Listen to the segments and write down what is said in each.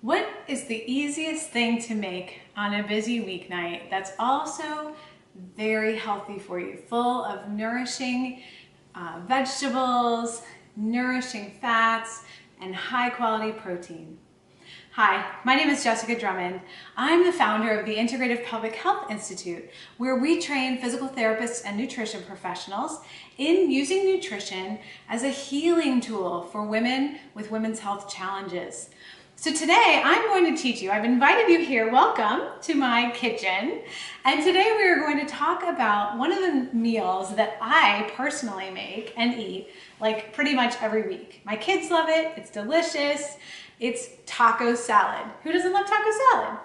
What is the easiest thing to make on a busy weeknight that's also very healthy for you, full of nourishing vegetables, nourishing fats, and high quality protein? Hi, my name is Jessica Drummond. I'm the founder of the Integrative Pelvic Health Institute, where we train physical therapists and nutrition professionals in using nutrition as a healing tool for women with women's health challenges. So today I'm going to teach you, I've invited you here, welcome to my kitchen. And today we are going to talk about one of the meals that I personally make and eat like pretty much every week. My kids love it, it's delicious. It's taco salad. Who doesn't love taco salad?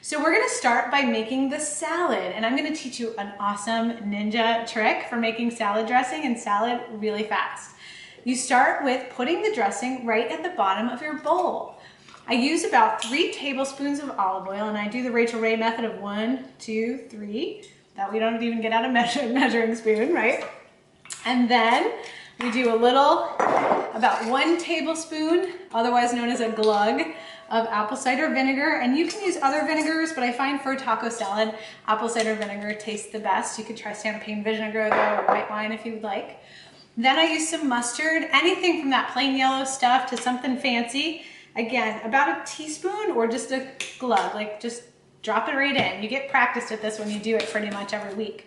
So we're gonna start by making the salad, and I'm gonna teach you an awesome ninja trick for making salad dressing and salad really fast. You start with putting the dressing right at the bottom of your bowl. I use about 3 tablespoons of olive oil, and I do the Rachel Ray method of 1, 2, 3. That we don't even get out a measuring spoon, right? And then we do a little, about 1 tablespoon, otherwise known as a glug, of apple cider vinegar. And you can use other vinegars, but I find for taco salad, apple cider vinegar tastes the best. You could try champagne vinegar though, or white wine if you would like. Then I use some mustard, anything from that plain yellow stuff to something fancy. Again, about a teaspoon or just a glug, like just drop it right in. You get practiced at this when you do it pretty much every week.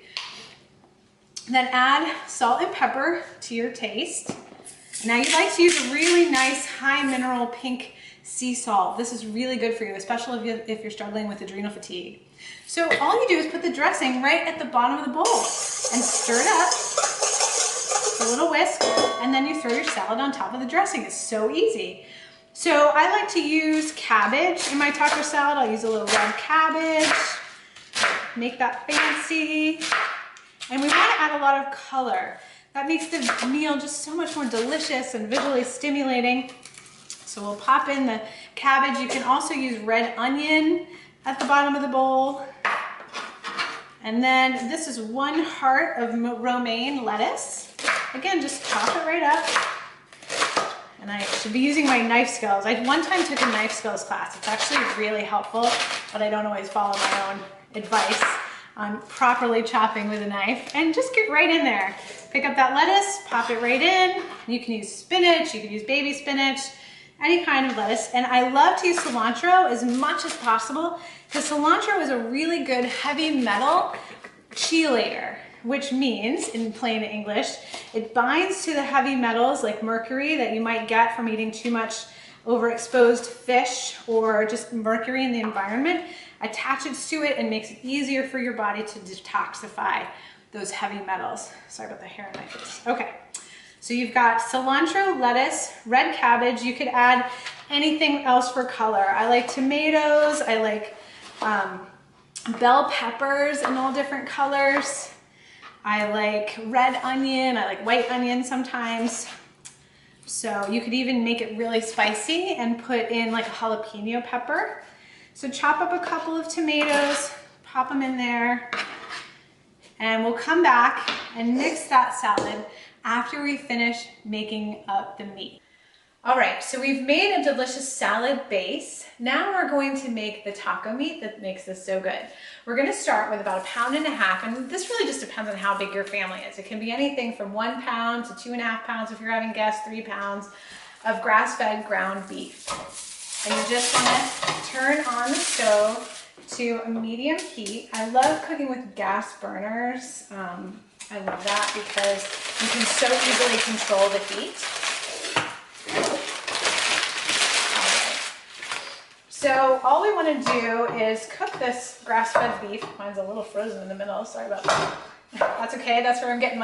Then add salt and pepper to your taste. Now you'd like to use a really nice high mineral pink sea salt. This is really good for you, especially if you're struggling with adrenal fatigue. So all you do is put the dressing right at the bottom of the bowl and stir it up, a little whisk, and then you throw your salad on top of the dressing. It's so easy. So I like to use cabbage in my taco salad. I'll use a little red cabbage, make that fancy. And we want to add a lot of color. That makes the meal just so much more delicious and visually stimulating. So we'll pop in the cabbage. You can also use red onion at the bottom of the bowl. And then this is 1 heart of romaine lettuce. Again, just chop it right up. And I should be using my knife skills. I one time took a knife skills class. It's actually really helpful, but I don't always follow my own advice on properly chopping with a knife. And just get right in there. Pick up that lettuce, pop it right in. You can use spinach, you can use baby spinach, any kind of lettuce. And I love to use cilantro as much as possible because cilantro is a really good heavy metal chelator, which means, in plain English, it binds to the heavy metals like mercury that you might get from eating too much overexposed fish or just mercury in the environment, attaches to it and makes it easier for your body to detoxify those heavy metals. Sorry about the hair in my face. Okay, so you've got cilantro, lettuce, red cabbage. You could add anything else for color. I like tomatoes, I like bell peppers in all different colors. I like red onion, I like white onion sometimes. So you could even make it really spicy and put in like a jalapeno pepper. So chop up a couple of tomatoes, pop them in there, and we'll come back and mix that salad after we finish making up the meat. All right, so we've made a delicious salad base. Now we're going to make the taco meat that makes this so good. We're gonna start with about 1.5 pounds, and this really just depends on how big your family is. It can be anything from 1 pound to 2.5 pounds if you're having guests, 3 pounds of grass-fed ground beef. And you just wanna turn on the stove to a medium heat. I love cooking with gas burners. I love that because you can so easily control the heat. So all we want to do is cook this grass-fed beef. Mine's a little frozen in the middle, sorry about that. That's okay, that's where I'm getting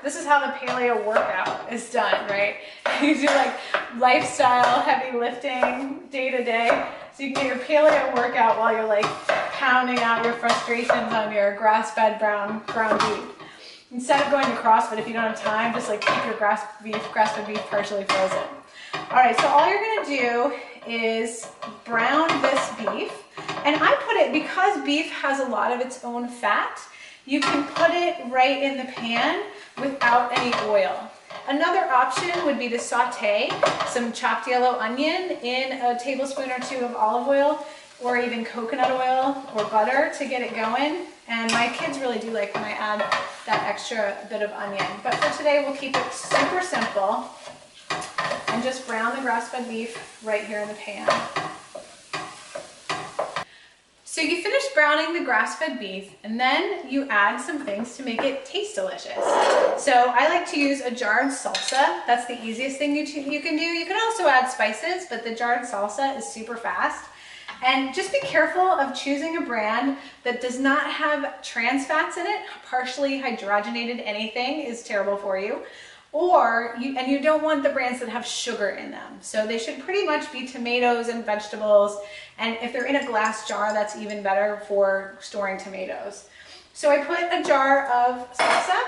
this is how the paleo workout is done, right? You do like lifestyle, heavy lifting, day to day. So you can get your paleo workout while you're like pounding out your frustrations on your grass-fed ground beef. Instead of going to CrossFit, if you don't have time, just like keep your grass-fed beef partially frozen. All right, so all you're gonna do is brown this beef. And I put it, because beef has a lot of its own fat, you can put it right in the pan without any oil. Another option would be to saute some chopped yellow onion in a tablespoon or two of olive oil, or even coconut oil or butter to get it going. And my kids really do like when I add that extra bit of onion. But for today, we'll keep it super simple and just brown the grass-fed beef right here in the pan. So you finish browning the grass-fed beef, and then you add some things to make it taste delicious. So I like to use a jarred salsa. That's the easiest thing you can do. You can also add spices, but the jarred salsa is super fast. And just be careful of choosing a brand that does not have trans fats in it. Partially hydrogenated anything is terrible for you. And you don't want the brands that have sugar in them. So they should pretty much be tomatoes and vegetables. And if they're in a glass jar, that's even better for storing tomatoes. So I put a jar of salsa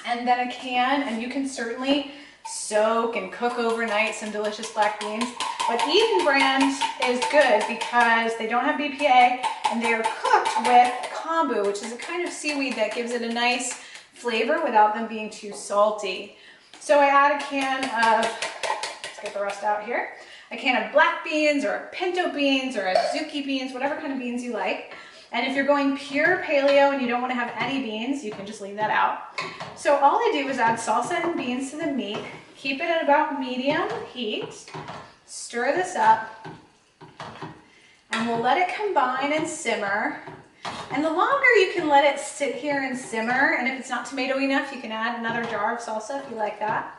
and then a can, and you can certainly soak and cook overnight some delicious black beans. But Eden brand is good because they don't have BPA and they are cooked with kombu, which is a kind of seaweed that gives it a nice flavor without them being too salty. So I add a can of, let's get the rest out here, a can of black beans or pinto beans or azuki beans, whatever kind of beans you like. And if you're going pure paleo and you don't want to have any beans, you can just leave that out. So all I do is add salsa and beans to the meat, keep it at about medium heat, stir this up, and we'll let it combine and simmer. And the longer you can let it sit here and simmer, and if it's not tomato enough, you can add another jar of salsa if you like that.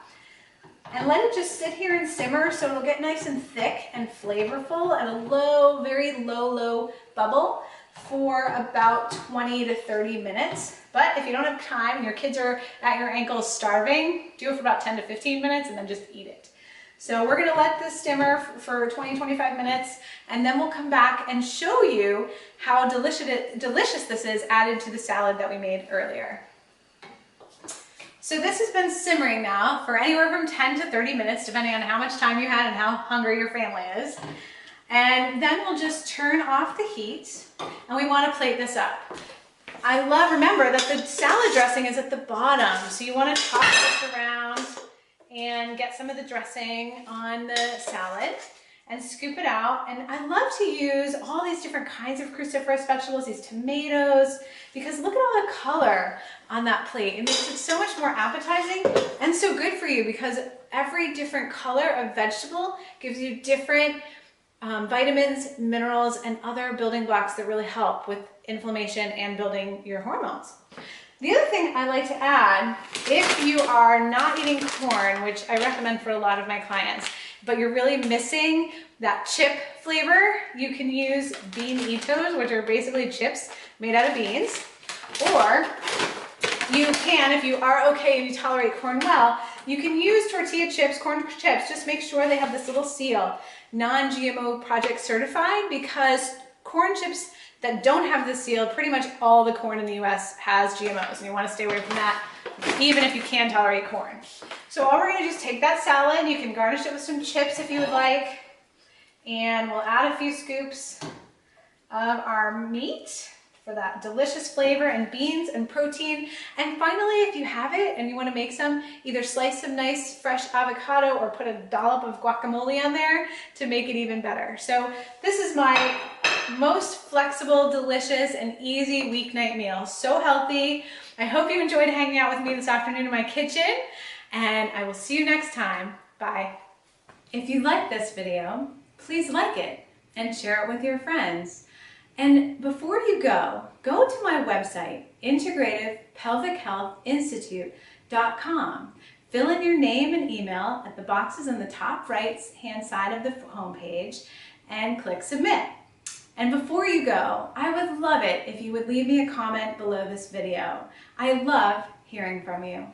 And let it just sit here and simmer so it'll get nice and thick and flavorful at a low, very low bubble for about 20 to 30 minutes. But if you don't have time and your kids are at your ankles starving, do it for about 10 to 15 minutes and then just eat it. So we're gonna let this simmer for 20-25 minutes, and then we'll come back and show you how delicious this is added to the salad that we made earlier. So this has been simmering now for anywhere from 10 to 30 minutes, depending on how much time you had and how hungry your family is. And then we'll just turn off the heat, and we wanna plate this up. Remember that the salad dressing is at the bottom, so you wanna toss this around and get some of the dressing on the salad and scoop it out. And I love to use all these different kinds of cruciferous vegetables, these tomatoes, because look at all the color on that plate. It makes it so much more appetizing and so good for you, because every different color of vegetable gives you different vitamins, minerals, and other building blocks that really help with inflammation and building your hormones. The other thing I like to add, if you are not eating corn, which I recommend for a lot of my clients, but you're really missing that chip flavor, you can use beanitos, which are basically chips made out of beans. Or you can, if you are okay and you tolerate corn well, you can use tortilla chips, corn chips. Just make sure they have this little seal, non-GMO project certified, because corn chips that don't have the seal, pretty much all the corn in the US has GMOs, and you want to stay away from that, even if you can tolerate corn. So all we're going to do is take that salad, you can garnish it with some chips if you would like, and we'll add a few scoops of our meat for that delicious flavor and beans and protein. And finally, if you have it and you want to make some, either slice some nice fresh avocado or put a dollop of guacamole on there to make it even better. So this is my most flexible, delicious, and easy weeknight meal. So healthy. I hope you enjoyed hanging out with me this afternoon in my kitchen, and I will see you next time. Bye. If you like this video, please like it and share it with your friends. And before you go to my website, integrativepelvichealthinstitute.com. Fill in your name and email at the boxes on the top right-hand side of the homepage and click submit. And before you go, I would love it if you would leave me a comment below this video. I love hearing from you.